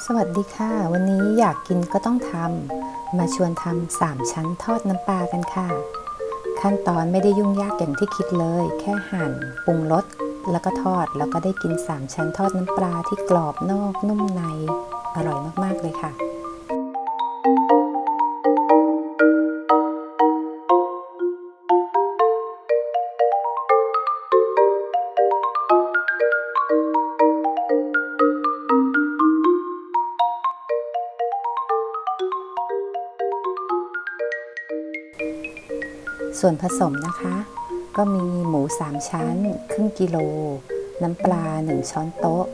สวัสดีค่ะวันนี้อยากกินก็ต้องทำมาชวนทำ3 ชั้นทอดน้ำปลากันค่ะขั้นตอนไม่ได้ยุ่งยากอย่างที่คิดเลยแค่หั่นปรุงรสแล้วก็ทอดแล้วก็ได้กิน3 ชั้นทอดน้ำปลาที่กรอบนอกนุ่มในอร่อยมากๆเลยค่ะส่วนผสมนะคะก็มีหมู3 ชั้นครึ่งกิโลน้ำปลา1 ช้อนโต๊ะ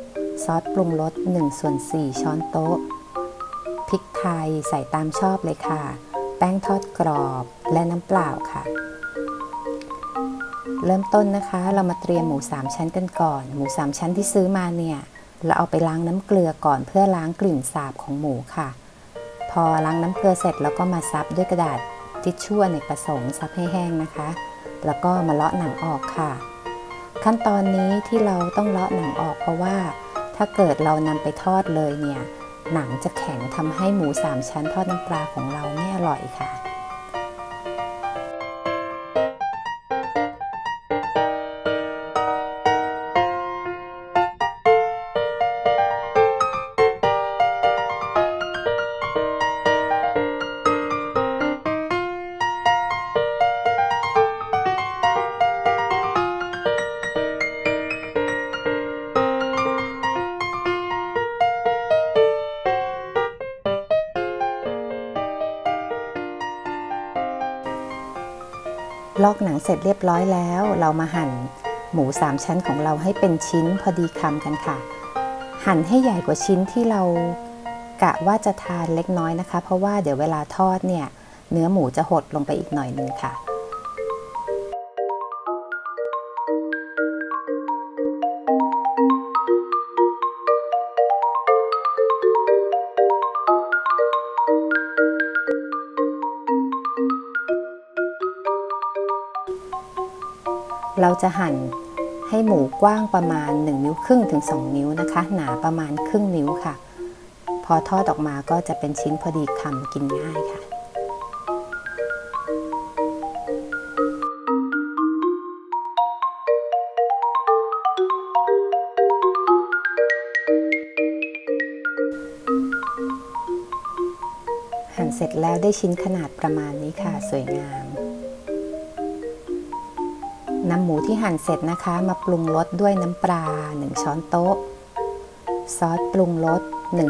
ซอสปรุงรส1/4 ช้อนโต๊ะพริกไทยใส่ตามชอบเลยค่ะแป้งทอดกรอบและน้ำเปล่าค่ะเริ่มต้นนะคะเรามาเตรียมหมู3 ชั้นกันก่อนหมู3 ชั้นที่ซื้อมาเนี่ยเราเอาไปล้างน้ำเกลือก่อนเพื่อล้างกลิ่นสาบของหมูค่ะพอล้างน้ำเกลือเสร็จแล้วก็มาซับด้วยกระดาษทิชชู่อเนกประสงค์ซับให้แห้งนะคะแล้วก็มาเลาะหนังออกค่ะขั้นตอนนี้ที่เราต้องเลาะหนังออกเพราะว่าถ้าเกิดเรานำไปทอดเลยเนี่ยหนังจะแข็งทำให้หมู3 ชั้นทอดน้ำปลาของเราไม่อร่อยค่ะลอกหนังเสร็จเรียบร้อยแล้วเรามาหั่นหมู3 ชั้นของเราให้เป็นชิ้นพอดีคำกันค่ะหั่นให้ใหญ่กว่าชิ้นที่เรากะว่าจะทานเล็กน้อยนะคะเพราะว่าเดี๋ยวเวลาทอดเนี่ยเนื้อหมูจะหดลงไปอีกหน่อยนึงค่ะเราจะหั่นให้หมูกว้างประมาณ1 นิ้วครึ่งถึง2 นิ้วนะคะหนาประมาณครึ่งนิ้วค่ะพอทอดออกมาก็จะเป็นชิ้นพอดีคำกินง่ายค่ะหั่นเสร็จแล้วได้ชิ้นขนาดประมาณนี้ค่ะสวยงามนำหมูที่หั่นเสร็จนะคะมาปรุงรสด้วยน้ำปลา1 ช้อนโต๊ะซอสปรุงรส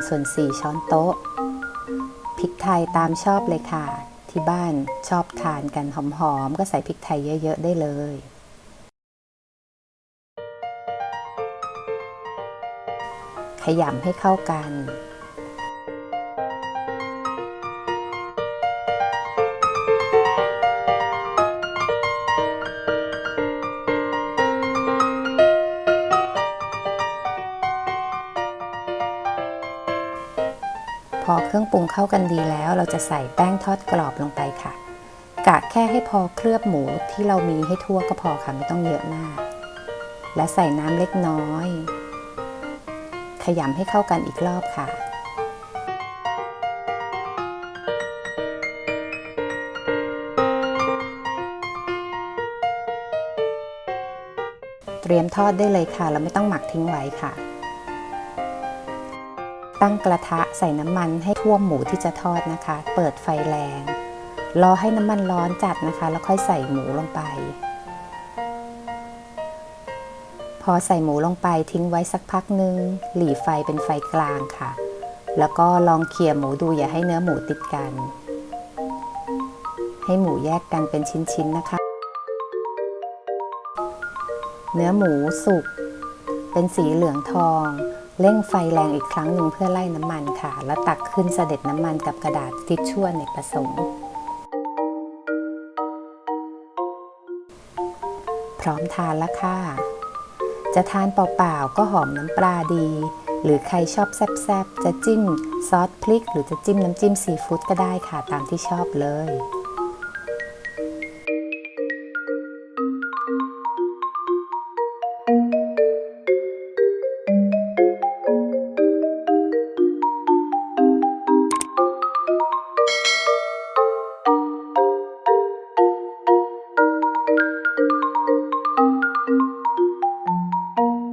1/4 ช้อนโต๊ะพริกไทยตามชอบเลยค่ะที่บ้านชอบทานกันหอมๆก็ใส่พริกไทยเยอะๆได้เลยขยำให้เข้ากันพอเครื่องปรุงเข้ากันดีแล้วเราจะใส่แป้งทอดกรอบลงไปค่ะกะแค่ให้พอเคลือบหมูที่เรามีให้ทั่วก็พอค่ะไม่ต้องเยอะมากและใส่น้ำเล็กน้อยขยำให้เข้ากันอีกรอบค่ะเตรียมทอดได้เลยค่ะเราไม่ต้องหมักทิ้งไว้ค่ะตั้งกระทะใส่น้ำมันให้ท่วมหมูที่จะทอดนะคะเปิดไฟแรงรอให้น้ำมันร้อนจัดนะคะแล้วค่อยใส่หมูลงไปพอใส่หมูลงไปทิ้งไว้สักพักนึงหลีไฟเป็นไฟกลางค่ะแล้วก็ลองเขี่ยหมูดูอย่าให้เนื้อหมูติดกันให้หมูแยกกันเป็นชิ้นๆนะคะเนื้อหมูสุกเป็นสีเหลืองทองเร่งไฟแรงอีกครั้งหนึ่งเพื่อไล่น้ำมันค่ะแล้วตักขึ้นเสด็จน้ำมันกับกระดาษทิชชู่อเนกประสงค์พร้อมทานแล้วค่ะจะทานเปล่าๆก็หอมน้ำปลาดีหรือใครชอบแซ่บๆจะจิ้มซอสพริกหรือจะจิ้มน้ำจิ้มซีฟู้ดก็ได้ค่ะตามที่ชอบเลย